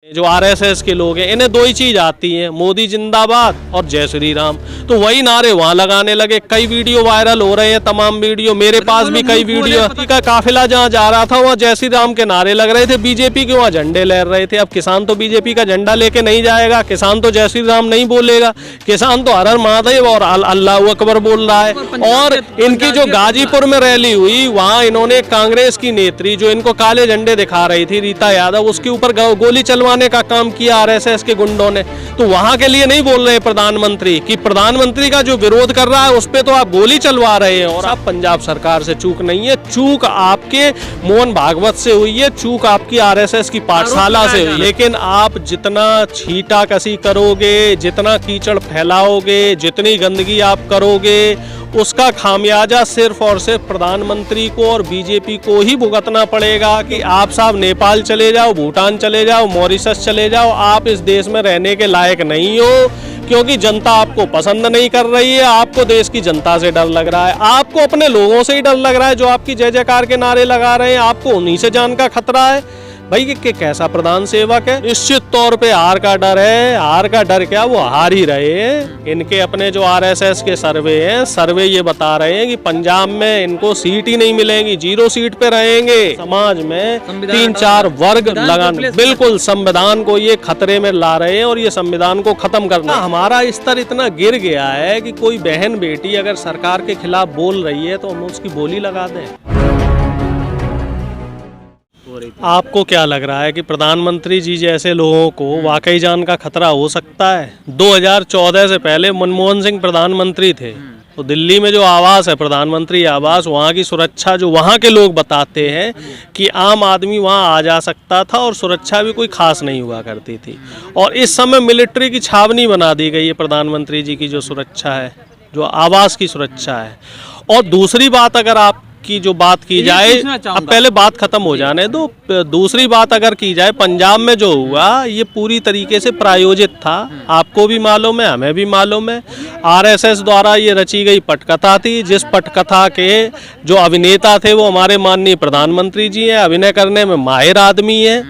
जो आरएसएस के लोग हैं इन्हें दो ही चीज आती है, मोदी जिंदाबाद और जय श्री राम। तो वही नारे वहां लगाने लगे। कई वीडियो वायरल हो रहे हैं, तमाम वीडियो मेरे पास भी कई वीडियो का काफिला जहां जा रहा था वहां जय श्री राम के नारे लग रहे थे, बीजेपी के वहां झंडे लहर रहे थे। अब किसान तो बीजेपी का झंडा लेके नहीं जाएगा, किसान तो जय श्री राम नहीं बोलेगा, किसान तो हर हर महादेव और अल्लाह अकबर बोल रहा है। और इनकी जो गाजीपुर में रैली हुई वहां इन्होंने कांग्रेस की नेत्री जो इनको काले झंडे दिखा रही थी रीता यादव, उसके ऊपर गोली चलवाने का काम किया आरएसएस के गुंडों ने। तो वहां के लिए नहीं बोल रहे प्रधानमंत्री कि प्रधानमंत्री का जो विरोध कर रहा है उस पे तो आप गोली चलवा रहे हैं। और आप पंजाब सरकार से चूक नहीं है, चूक आपके मोहन भागवत से हुई है, चूक आपकी आरएसएस की पाठशाला से हुई। लेकिन आप जितना छींटाकशी करोगे, जितना कीचड़ फैलाओगे, जितनी गंदगी आप करोगे, उसका खामियाजा सिर्फ और सिर्फ प्रधानमंत्री को और बीजेपी को ही भुगतना पड़ेगा। कि आप साहब नेपाल चले जाओ, भूटान चले जाओ, मॉरिशस चले जाओ, आप इस देश में रहने के लायक नहीं हो, क्योंकि जनता आपको पसंद नहीं कर रही है। आपको देश की जनता से डर लग रहा है, आपको अपने लोगों से ही डर लग रहा है जो आपकी जय जयकार के नारे लगा रहे हैं, आपको उन्हीं से जान का खतरा है। भाई कि कैसा प्रधान सेवक है। निश्चित तौर पे हार का डर है, हार का डर क्या, वो हार ही रहे हैं। इनके अपने जो आरएसएस के सर्वे हैं, सर्वे ये बता रहे हैं कि पंजाब में इनको सीट ही नहीं मिलेंगी, 0 सीट पे रहेंगे। समाज में 3-4 वर्ग लगाने, बिल्कुल संविधान को ये खतरे में ला रहे हैं और ये संविधान को खत्म करना। हमारा स्तर इतना गिर गया है कि कोई बहन बेटी अगर सरकार के खिलाफ बोल रही है तो हम उसकी बोली लगा दें। आपको क्या लग रहा है कि प्रधानमंत्री जी जैसे लोगों को वाकई जान का खतरा हो सकता है? 2014 से पहले मनमोहन सिंह प्रधानमंत्री थे, तो दिल्ली में जो आवास है प्रधानमंत्री आवास, वहाँ की सुरक्षा जो वहाँ के लोग बताते हैं कि आम आदमी वहाँ आ जा सकता था और सुरक्षा भी कोई खास नहीं हुआ करती थी। और इस समय मिलिट्री की छावनी बना दी गई है प्रधानमंत्री जी की जो सुरक्षा है, जो आवास की सुरक्षा है। और दूसरी बात अगर आप की जो बात की जाए, अब पहले बात खत्म हो जाने दो, दूसरी बात अगर की जाए, पंजाब में जो हुआ ये पूरी तरीके से प्रायोजित था। आपको भी मालूम है, हमें भी मालूम है, आरएसएस द्वारा ये रची गई पटकथा थी, जिस पटकथा के जो अभिनेता थे वो हमारे माननीय प्रधानमंत्री जी हैं, अभिनय करने में माहिर आदमी है।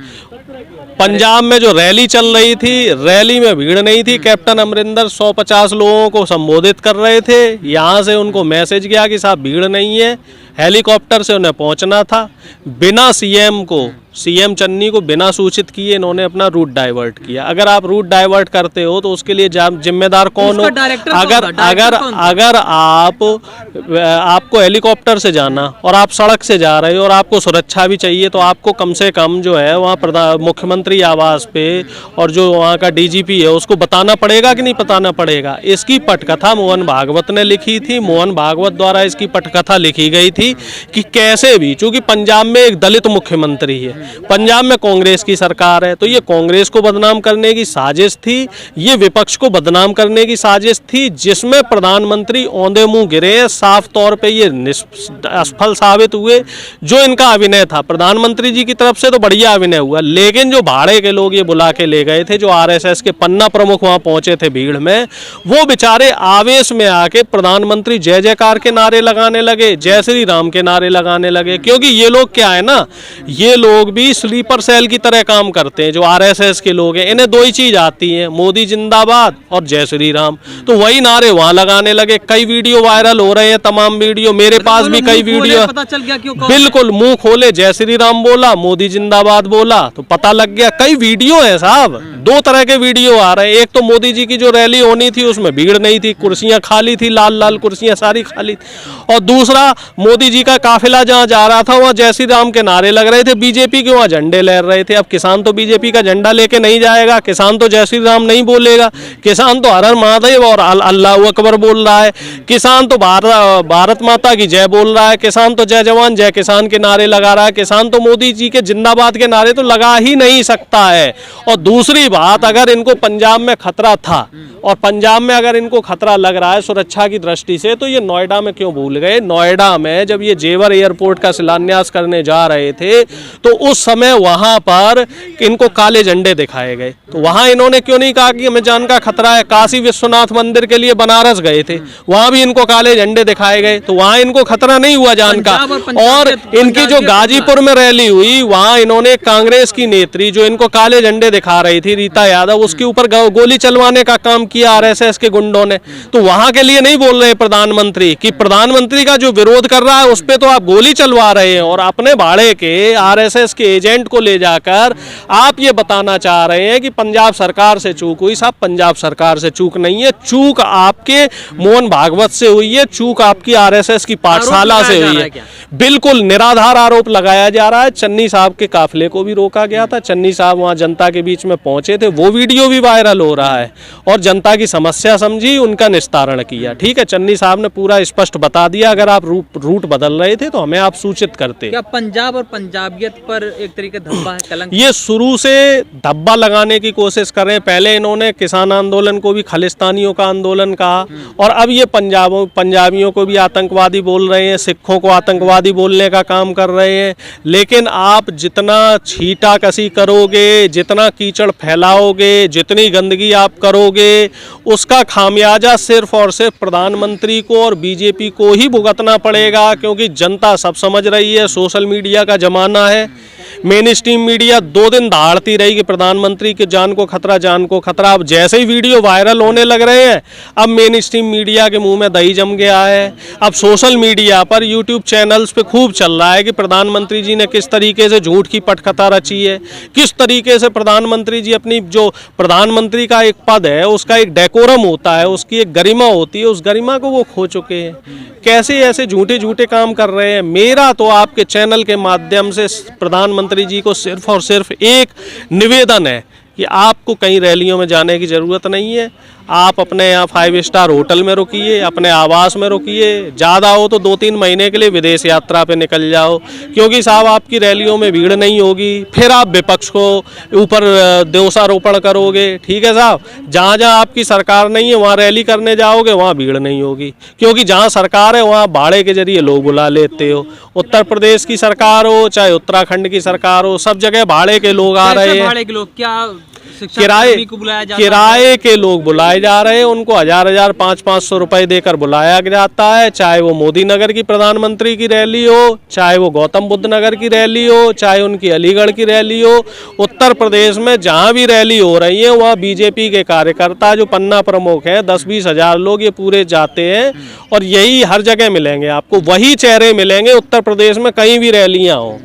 पंजाब में जो रैली चल रही थी, रैली में भीड़ नहीं थी, कैप्टन अमरिंदर 150 लोगों को संबोधित कर रहे थे। यहाँ से उनको मैसेज गया कि साहब भीड़ नहीं है, हेलीकॉप्टर से उन्हें पहुंचना था। बिना सीएम को, सीएम चन्नी को बिना सूचित किए इन्होंने अपना रूट डाइवर्ट किया। अगर आप रूट डाइवर्ट करते हो तो उसके लिए जिम्मेदार कौन हो? अगर आपको हेलीकॉप्टर से जाना और आप सड़क से जा रहे हो और आपको सुरक्षा भी चाहिए, तो आपको कम से कम जो है वहाँ मुख्यमंत्री आवास पे और जो वहाँ का डीजीपी है उसको बताना पड़ेगा कि नहीं बताना पड़ेगा। इसकी पटकथा मोहन भागवत ने लिखी थी, मोहन भागवत द्वारा इसकी पटकथा लिखी गई थी कि कैसे भी, चूंकि पंजाब में एक दलित मुख्यमंत्री है, पंजाब में कांग्रेस की सरकार है, तो ये कांग्रेस को बदनाम करने की साजिश थी, ये विपक्ष को बदनाम करने की साजिश थी, जिसमें प्रधानमंत्री औंधे मुंह गिरे। साफ तौर पे ये असफल साबित हुए। जो इनका अभिनय था प्रधानमंत्री जी की तरफ से तो बढ़िया अभिनय हुआ, लेकिन जो भाड़े के लोग ये बुला के ले गए थे, जो आरएसएस के पन्ना प्रमुख वहां पहुंचे थे भीड़ में, वो बेचारे आवेश में आके प्रधानमंत्री जय जयकार के नारे लगाने लगे, जय श्री राम के नारे लगाने लगे। क्योंकि ये लोग क्या है ना, ये लोग भी स्लीपर सेल की तरह काम करते हैं। जो आरएसएस के लोग हैं इन्हें दो ही चीज आती है, मोदी जिंदाबाद और जय श्री राम। तो वही नारे वहां लगाने लगे। कई वीडियो वायरल हो रहे हैं, तमाम वीडियो मेरे पास भी कई वीडियो, पता चल गया क्यों बिल्कुल मुंह खोले जय श्री राम बोला, मोदी जिंदाबाद बोला, तो पता लग गया। कई वीडियो है साहब, 2 तरह के वीडियो आ रहे हैं। एक तो मोदी जी की जो रैली होनी थी उसमें भीड़ नहीं थी, कुर्सियां खाली थी, लाल लाल कुर्सियां सारी खाली थी। और दूसरा मोदी जी का काफिला जहां जा रहा था वहां जय श्री राम के नारे लग रहे थे, बीजेपी के वहां झंडे लहर रहे थे। अब किसान तो बीजेपी का झंडा लेके नहीं जाएगा, किसान तो जय श्री राम नहीं बोलेगा, किसान तो हर हर महादेव और अल्लाह अकबर बोल रहा है, किसान तो भारत माता की जय बोल रहा है, किसान तो जय जवान जय किसान के नारे लगा रहा है, किसान तो मोदी जी के जिंदाबाद के नारे तो लगा ही नहीं सकता है। और दूसरी बात, अगर इनको पंजाब में खतरा था और पंजाब में अगर इनको खतरा लग रहा है सुरक्षा की दृष्टि से, तो ये नोएडा में क्यों भूल गए? नोएडा में जब ये जेवर एयरपोर्ट का शिलान्यास करने जा रहे थे तो उस समय वहां पर इनको काले झंडे दिखाए गए, तो वहां इन्होंने क्यों नहीं कहा कि हमें जान का खतरा है? काशी विश्वनाथ मंदिर के लिए बनारस गए थे, वहां भी इनको काले झंडे दिखाए गए, तो वहां इनको खतरा नहीं हुआ जान का। और इनकी जो गाजीपुर में रैली हुई, वहां इन्होंने कांग्रेस की नेत्री जो इनको काले झंडे दिखा रही थी, रीता यादव, उसके ऊपर गोली चलवाने का काम किया आरएसएस के गुंडों ने। तो वहां के लिए नहीं बोल रहे प्रधानमंत्री कि प्रधानमंत्री का जो विरोध कर रहा है उस पे तो आप गोली चलवा रहे हैं, और अपने भाड़े के आरएसएस के एजेंट को ले जाकर आप ये बताना चाह रहे हैं कि पंजाब सरकार से चूक हुई। साहब, पंजाब सरकार से चूक नहीं है, चूक आपके मोहन भागवत से हुई है, चूक आपकी आरएसएस की पाठशाला से हुई है। बिल्कुल निराधार आरोप लगाया जा रहा है। चन्नी साहब के काफिले को भी रोका गया था, चन्नी साहब वहां जनता के बीच में पहुंचे थे, वो वीडियो भी वायरल हो रहा है, और जनता की समस्या समझी, उनका निस्तारण किया। ठीक है, चन्नी साहब ने पूरा स्पष्ट बता दिया, अगर आप रूट बदल रहे थे तो हमें आप सूचित करते। क्या पंजाब और पंजाबियत पर एक तरीके धब्बा है, कलंक? ये शुरू से धब्बा लगाने की कोशिश कर रहे हैं। पहले इन्होंने किसान आंदोलन को भी खालिस्तानियों का आंदोलन कहा, और अब ये पंजाबियों को भी आतंकवादी बोल रहे हैं, सिखों को आतंकवादी बोलने का काम कर रहे हैं। लेकिन आप जितना छींटाकशी करोगे, जितना कीचड़ फैलाओगे, जितनी गंदगी आप करोगे, उसका खामियाजा सिर्फ और सिर्फ प्रधानमंत्री को और बीजेपी को ही भुगतना पड़ेगा, क्योंकि जनता सब समझ रही है। सोशल मीडिया का जमाना है, मेन स्ट्रीम मीडिया 2 दिन दहाड़ती रही कि प्रधानमंत्री के जान को खतरा, जान को खतरा। अब जैसे ही वीडियो वायरल होने लग रहे हैं, अब मेन स्ट्रीम मीडिया के मुंह में दही जम गया है। अब सोशल मीडिया पर, यूट्यूब चैनल्स पे खूब चल रहा है कि प्रधानमंत्री जी ने किस तरीके से झूठ की पटकथा रची है, किस तरीके से प्रधानमंत्री जी अपनी, जो प्रधानमंत्री का एक पद है, उसका एक डेकोरम होता है, उसकी एक गरिमा होती है, उस गरिमा को वो खो चुके हैं। कैसे ऐसे झूठे झूठे काम कर रहे हैं। मेरा तो आपके चैनल के माध्यम से प्रधानमंत्री जी को सिर्फ और सिर्फ एक निवेदन है कि आपको कहीं रैलियों में जाने की ज़रूरत नहीं है। आप अपने यहाँ 5 स्टार होटल में रुकिए, अपने आवास में रुकिए, ज़्यादा हो तो 2-3 महीने के लिए विदेश यात्रा पे निकल जाओ, क्योंकि साहब आपकी रैलियों में भीड़ नहीं होगी। फिर आप विपक्ष को ऊपर दोषारोपण करोगे। ठीक है साहब, जहाँ जहाँ आपकी सरकार नहीं है वहाँ रैली करने जाओगे, वहाँ भीड़ नहीं होगी, क्योंकि जहाँ सरकार है वहाँ भाड़े के जरिए लोग बुला लेते हो। उत्तर प्रदेश की सरकार हो चाहे उत्तराखंड की सरकार हो, सब जगह भाड़े के लोग आ रहे हैं। भाड़े के लोग क्या किराए के लोग बुलाए जा रहे हैं, उनको 1000-1000, 500-500 रुपए देकर बुलाया जाता है। चाहे वो मोदी नगर की प्रधानमंत्री की रैली हो, चाहे वो गौतम बुद्ध नगर की रैली हो, चाहे उनकी अलीगढ़ की रैली हो। उत्तर प्रदेश में जहां भी रैली हो रही है वहां बीजेपी के कार्यकर्ता, जो पन्ना प्रमुख हैं, 10-20 हजार लोग ये पूरे जाते हैं, और यही हर जगह मिलेंगे आपको, वही चेहरे मिलेंगे। उत्तर प्रदेश में कहीं भी रैलियां हो,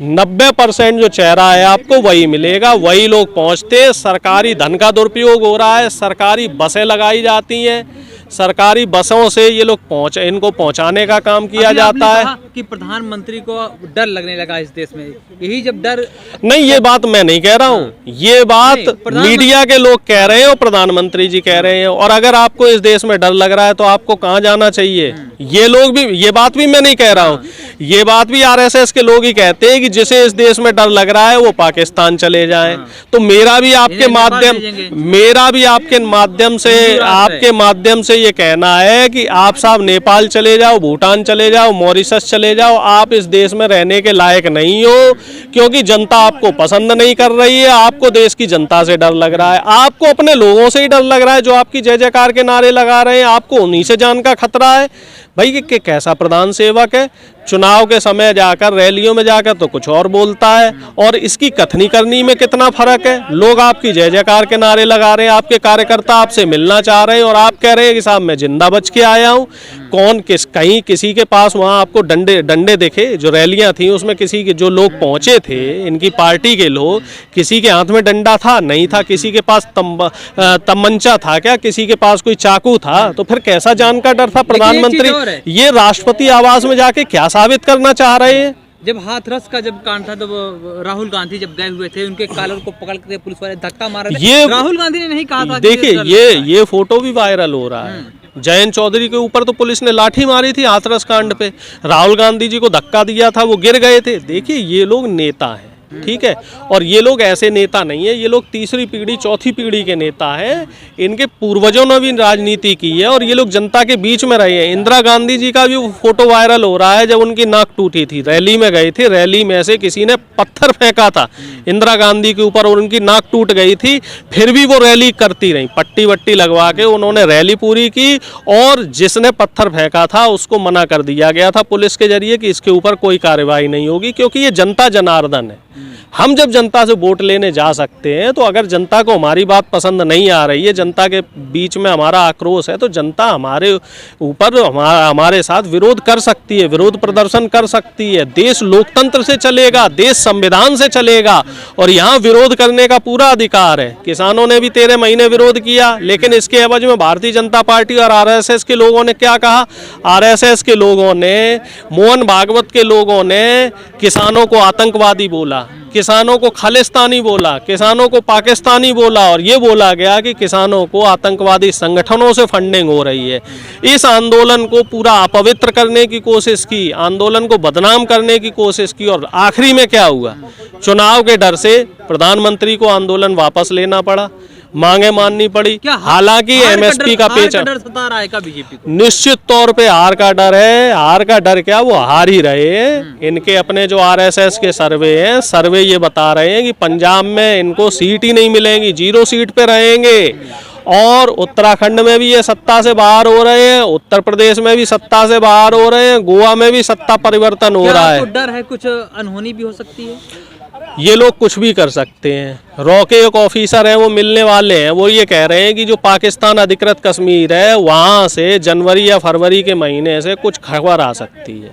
90% जो चेहरा है आपको वही मिलेगा, वही लोग पहुंचते। सरकारी धन का दुरुपयोग हो रहा है, सरकारी बसें लगाई जाती हैं, सरकारी बसों से ये लोग इनको पहुंचाने का काम किया जाता है। कि प्रधानमंत्री को डर लगने लगा इस देश में, यही जब डर नहीं, ये बात मैं नहीं कह रहा हूँ, ये बात मीडिया के लोग कह रहे हैं और प्रधानमंत्री जी कह रहे हैं। और अगर आपको इस देश में डर लग रहा है तो आपको कहाँ जाना चाहिए? ये लोग भी, ये बात भी मैं नहीं कह रहा हूँ, ये बात भी आरएसएस के लोग ही कहते हैं कि जिसे इस देश में डर लग रहा है वो पाकिस्तान चले जाएं। तो मेरा भी आपके माध्यम से ये कहना है कि आप साहब नेपाल चले जाओ, भूटान चले जाओ, मॉरिशस चले जाओ, आप इस देश में रहने के लायक नहीं हो, क्योंकि जनता आपको पसंद नहीं कर रही है। आपको देश की जनता से डर लग रहा है, आपको अपने लोगों से ही डर लग रहा है जो आपकी जय जयकार के नारे लगा रहे हैं, आपको उन्हीं से जान का खतरा है। भाई कि कैसा प्रधान सेवक है, चुनाव के समय जाकर, रैलियों में जाकर तो कुछ और बोलता है, और इसकी कथनी करनी में कितना फर्क है। लोग आपकी जय जयकार के नारे लगा रहे हैं, आपके कार्यकर्ता आपसे मिलना चाह रहे हैं, और आप कह रहे हैं कि साहब मैं जिंदा बच के आया हूँ। कहीं किसी के पास वहाँ आपको डंडे दिखे? जो रैलियाँ थी उसमें किसी के, जो लोग पहुँचे थे इनकी पार्टी के लोग, किसी के हाथ में डंडा था? नहीं था। किसी के पास तमंचा था क्या? किसी के पास कोई चाकू था? तो फिर कैसा जान का डर था? प्रधानमंत्री ये राष्ट्रपति आवास में जाके क्या साबित करना चाह रहे हैं? जब हाथरस का जब कांड था, तो राहुल गांधी जब गए हुए थे, उनके कॉलर को पकड़ के पुलिस वाले धक्का मार रहे थे। ये राहुल गांधी ने नहीं कहा था? देखिए ये फोटो भी वायरल हो रहा है। जयंत चौधरी के ऊपर तो पुलिस ने लाठी मारी थी हाथरस कांड पे, राहुल गांधी जी को धक्का दिया था, वो गिर गए थे। देखिए ये लोग नेता हैं, ठीक है। और ये लोग ऐसे नेता नहीं है, ये लोग तीसरी पीढ़ी चौथी पीढ़ी के नेता हैं। इनके पूर्वजों ने भी राजनीति की है और ये लोग जनता के बीच में रहे हैं। इंदिरा गांधी जी का भी फोटो वायरल हो रहा है जब उनकी नाक टूटी थी, रैली में गए थे, रैली में से किसी ने पत्थर फेंका था इंदिरा गांधी के ऊपर और उनकी नाक टूट गई थी, फिर भी वो रैली करती रही, पट्टी वट्टी लगवा के उन्होंने रैली पूरी की। और जिसने पत्थर फेंका था उसको मना कर दिया गया था पुलिस के जरिए कि इसके ऊपर कोई कार्रवाई नहीं होगी, क्योंकि ये जनता जनार्दन है। हम जब जनता से वोट लेने जा सकते हैं तो अगर जनता को हमारी बात पसंद नहीं आ रही है, जनता के बीच में हमारा आक्रोश है, तो जनता हमारे ऊपर हमारे साथ विरोध कर सकती है, विरोध प्रदर्शन कर सकती है। देश लोकतंत्र से चलेगा, देश संविधान से चलेगा और यहाँ विरोध करने का पूरा अधिकार है। किसानों ने भी 13 महीने विरोध किया, लेकिन इसके एवज में भारतीय जनता पार्टी और आरएसएस के लोगों ने क्या कहा? आरएसएस के लोगों ने, मोहन भागवत के लोगों ने किसानों को आतंकवादी बोला, किसानों को खालिस्तानी बोला, किसानों को पाकिस्तानी बोला और ये बोला गया कि किसानों को आतंकवादी संगठनों से फंडिंग हो रही है। इस आंदोलन को पूरा अपवित्र करने की कोशिश की, आंदोलन को बदनाम करने की कोशिश की और आखिरी में क्या हुआ? चुनाव के डर से प्रधानमंत्री को आंदोलन वापस लेना पड़ा, मांगे माननी पड़ी। हालांकि एमएसपी का पेच सता रहा है का बीजेपी को? निश्चित तौर पे हार का डर है। हार का डर क्या, वो हार ही रहे हैं। इनके अपने जो आरएसएस के सर्वे हैं, सर्वे ये बता रहे हैं कि पंजाब में इनको सीट ही नहीं मिलेंगी, 0 सीट पे रहेंगे। और उत्तराखंड में भी ये सत्ता से बाहर हो रहे हैं, उत्तर प्रदेश में भी सत्ता से बाहर हो रहे हैं, गोवा में भी सत्ता परिवर्तन हो रहा है। डर है कुछ अनहोनी भी हो सकती है? ये लोग कुछ भी कर सकते हैं। रॉ के एक ऑफिसर हैं, वो मिलने वाले हैं, वो ये कह रहे हैं कि जो पाकिस्तान अधिकृत कश्मीर है वहाँ से जनवरी या फरवरी के महीने से कुछ खबर आ सकती है।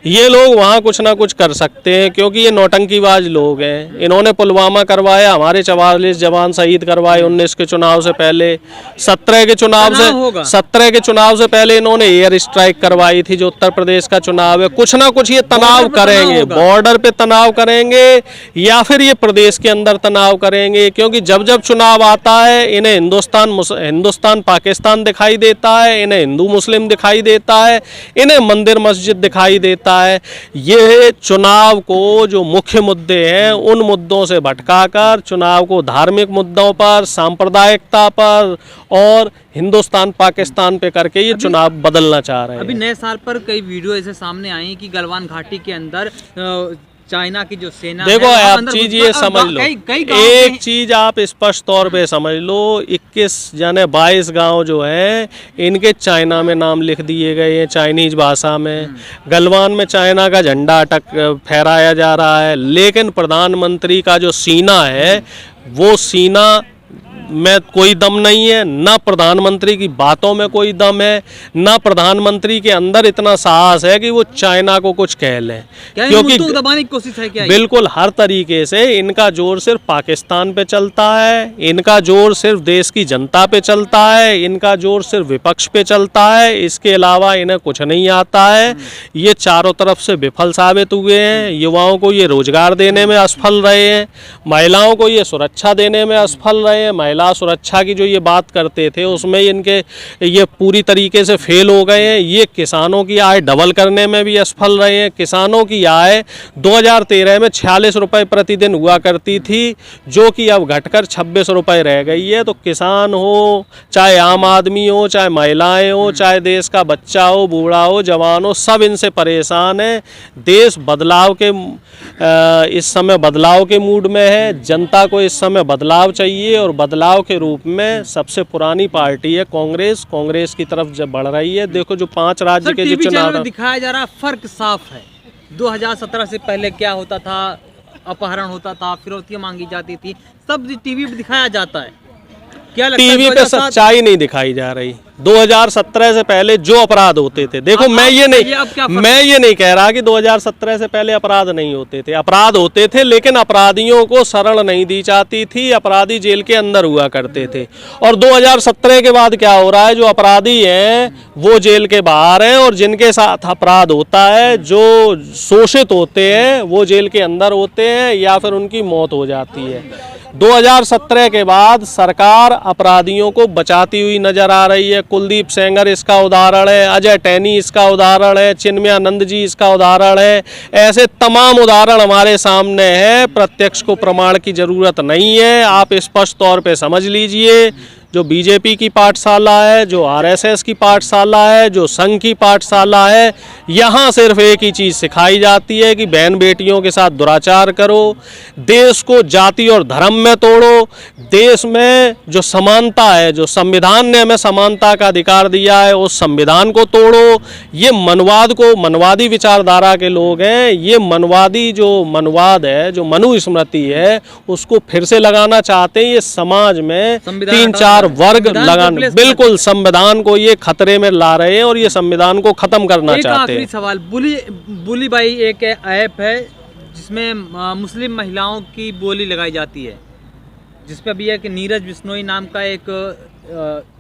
ये लोग वहाँ कुछ ना कुछ कर सकते हैं, क्योंकि ये नौटंकीबाज लोग हैं। इन्होंने पुलवामा करवाया, हमारे 44 जवान शहीद करवाए 19 के चुनाव से पहले, 17 के चुनाव से पहले इन्होंने एयर स्ट्राइक करवाई थी जो उत्तर प्रदेश का चुनाव है। कुछ ना कुछ ये तनाव करेंगे, बॉर्डर पे तनाव करेंगे या फिर ये प्रदेश के अंदर तनाव करेंगे, क्योंकि जब जब चुनाव आता है इन्हें हिंदुस्तान पाकिस्तान दिखाई देता है, इन्हें हिंदू मुस्लिम दिखाई देता है, इन्हें मंदिर मस्जिद दिखाई देता है। ये चुनाव को जो मुख्य मुद्दे हैं उन मुद्दों से भटकाकर चुनाव को धार्मिक मुद्दों पर, सांप्रदायिकता पर और हिंदुस्तान पाकिस्तान पे करके ये चुनाव बदलना चाह रहे हैं। अभी नए साल पर कई वीडियो ऐसे सामने आई कि गलवान घाटी के अंदर चाइना की जो सेना देखो है, आप चीज ये समझ लो, एक चीज आप स्पष्ट तौर पे समझ लो, 22 गांव जो है इनके चाइना में नाम लिख दिए गए हैं, चाइनीज भाषा में। गलवान में चाइना का झंडा फहराया जा रहा है, लेकिन प्रधानमंत्री का जो सीना है वो सीना में कोई दम नहीं है, ना प्रधानमंत्री की बातों में कोई दम है, ना प्रधानमंत्री के अंदर इतना साहस है कि वो चाइना को कुछ कह लें। क्योंकि दबाने की कोशिश है क्या? बिल्कुल हर तरीके से इनका जोर सिर्फ पाकिस्तान पे चलता है, इनका जोर सिर्फ देश की जनता पे चलता है, इनका जोर सिर्फ विपक्ष पे चलता है, इसके अलावा इन्हें कुछ नहीं आता है। ये चारों तरफ से विफल साबित हुए हैं। युवाओं को ये रोजगार देने में असफल रहे हैं, महिलाओं को ये सुरक्षा देने में असफल रहे हैं। महिला सुरक्षा की जो ये बात करते थे उसमें इनके ये पूरी तरीके से फेल हो गए हैं। ये किसानों की आय डबल करने में भी असफल रहे हैं। किसानों की आय 2013 में 46 रुपये प्रतिदिन हुआ करती थी, जो कि अब घटकर 26 रुपये रह गई है। तो किसान हो, चाहे आम आदमी हो, चाहे महिलाएं हो, चाहे देश का बच्चा हो, बूढ़ा हो, जवान हो, सब इनसे परेशान है। देश बदलाव के इस समय बदलाव के मूड में है। जनता को इस समय बदलाव चाहिए और बदलाव के रूप में सबसे पुरानी पार्टी है कांग्रेस, कांग्रेस की तरफ जब बढ़ रही है। देखो जो 5 राज्य के जो चुनाव दिखाया जा रहा, फर्क साफ है। 2017 से पहले क्या होता था? अपहरण होता था, फिरौतियां मांगी जाती थी, सब टीवी पे दिखाया जाता है। क्या लगता है टीवी पे सच्चाई नहीं दिखाई जा रही? 2017 से पहले जो अपराध होते थे, देखो मैं ये नहीं कह रहा कि 2017 से पहले अपराध नहीं होते थे, अपराध होते थे, लेकिन अपराधियों को शरण नहीं दी जाती थी, अपराधी जेल के अंदर हुआ करते थे। और 2017 के बाद क्या हो रहा है? जो अपराधी हैं वो जेल के बाहर हैं और जिनके साथ अपराध होता है, जो शोषित होते हैं वो जेल के अंदर होते हैं या फिर उनकी मौत हो जाती है। 2017 के बाद सरकार अपराधियों को बचाती हुई नजर आ रही है। कुलदीप सेंगर इसका उदाहरण है, अजय टैनी इसका उदाहरण है, चिन्मयानंद जी इसका उदाहरण है। ऐसे तमाम उदाहरण हमारे सामने हैं। प्रत्यक्ष को प्रमाण की जरूरत नहीं है, आप स्पष्ट तौर पे समझ लीजिए। जो बीजेपी की पाठशाला है, जो आरएसएस की पाठशाला है, जो संघ की पाठशाला है, यहाँ सिर्फ एक ही चीज़ सिखाई जाती है कि बहन बेटियों के साथ दुराचार करो, देश को जाति और धर्म में तोड़ो, देश में जो समानता है, जो संविधान ने हमें समानता का अधिकार दिया है, उस संविधान को तोड़ो। ये मनवाद को, मनवादी विचारधारा के लोग हैं, ये मनवादी जो मनवाद है, जो मनुस्मृति है, उसको फिर से लगाना चाहते हैं। ये समाज में 3-4 वर्ग लगाने, बिल्कुल संविधान को ये खतरे में ला रहे हैं और ये संविधान को खत्म करना चाहते हैं। आखिरी सवाल, बुली बाई एक ऐप है जिसमें मुस्लिम महिलाओं की बोली लगाई जाती है, जिसपे अभी एक नीरज बिश्नोई नाम का एक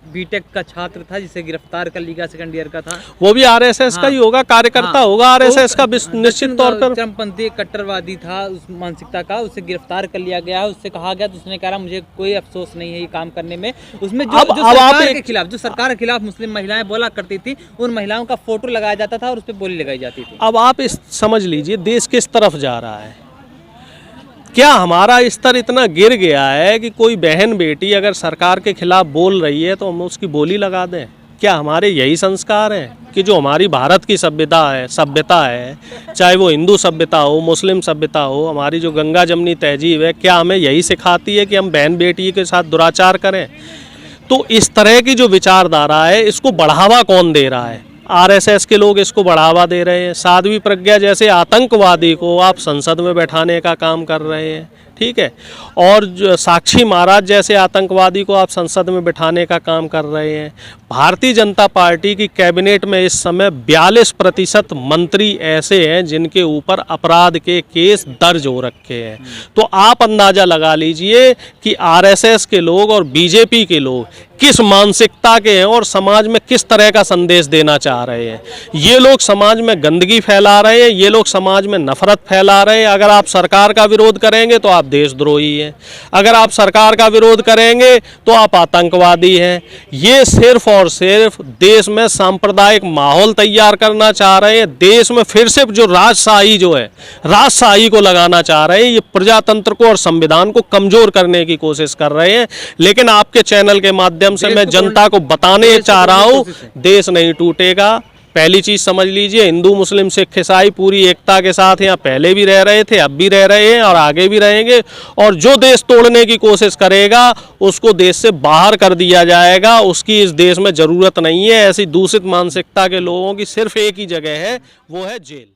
बीटेक का छात्र था जिसे गिरफ्तार कर लिया, सेकंड ईयर का था। वो भी आरएसएस का ही होगा, कार्यकर्ता होगा आरएसएस का निश्चित तौर पर। चरमपंथी कट्टरवादी था उस मानसिकता का, उसे गिरफ्तार कर लिया गया, उससे कहा गया तो उसने कहा मुझे कोई अफसोस नहीं है ये काम करने में। उसमें जो सरकार के खिलाफ, जो सरकार के खिलाफ मुस्लिम महिलाएं बोला करती थी, उन महिलाओं का फोटो लगाया जाता था और उस पर बोली लगाई जाती थी। अब आप समझ लीजिए देश किस तरफ जा रहा है। क्या हमारा स्तर इतना गिर गया है कि कोई बहन बेटी अगर सरकार के खिलाफ बोल रही है तो हम उसकी बोली लगा दें? क्या हमारे यही संस्कार हैं कि जो हमारी भारत की सभ्यता है, चाहे वो हिंदू सभ्यता हो, मुस्लिम सभ्यता हो, हमारी जो गंगा जमनी तहजीब है, क्या हमें यही सिखाती है कि हम बहन बेटी के साथ दुराचार करें? तो इस तरह की जो विचारधारा है, इसको बढ़ावा कौन दे रहा है? आरएसएस के लोग इसको बढ़ावा दे रहे हैं। साध्वी प्रज्ञा जैसे आतंकवादी को आप संसद में बैठाने का काम कर रहे हैं, ठीक है, और जो साक्षी महाराज जैसे आतंकवादी को आप संसद में बिठाने का काम कर रहे हैं। भारतीय जनता पार्टी की कैबिनेट में इस समय 42% मंत्री ऐसे हैं जिनके ऊपर अपराध के केस दर्ज हो रखे हैं। तो आप अंदाज़ा लगा लीजिए कि आरएसएस के लोग और बीजेपी के लोग किस मानसिकता के हैं और समाज में किस तरह का संदेश देना चाह रहे हैं। ये लोग समाज में गंदगी फैला रहे हैं, ये लोग समाज में नफरत फैला रहे हैं। अगर आप सरकार का विरोध करेंगे तो आप देशद्रोही हैं, अगर आप सरकार का विरोध करेंगे तो आप आतंकवादी हैं। ये सिर्फ और सिर्फ देश में सांप्रदायिक माहौल तैयार करना चाह रहे हैं। देश में फिर से जो राजशाही जो है, राजशाही को लगाना चाह रहे हैं। ये प्रजातंत्र को और संविधान को कमजोर करने की कोशिश कर रहे हैं। लेकिन आपके चैनल के माध्यम से मैं जनता को बताने चाह रहा हूं, देश नहीं टूटेगा। पहली चीज समझ लीजिए, हिंदू मुस्लिम सिख ईसाई पूरी एकता के साथ यहाँ पहले भी रह रहे थे, अब भी रह रहे हैं और आगे भी रहेंगे। और जो देश तोड़ने की कोशिश करेगा उसको देश से बाहर कर दिया जाएगा। उसकी इस देश में जरूरत नहीं है। ऐसी दूषित मानसिकता के लोगों की सिर्फ एक ही जगह है, वो है जेल।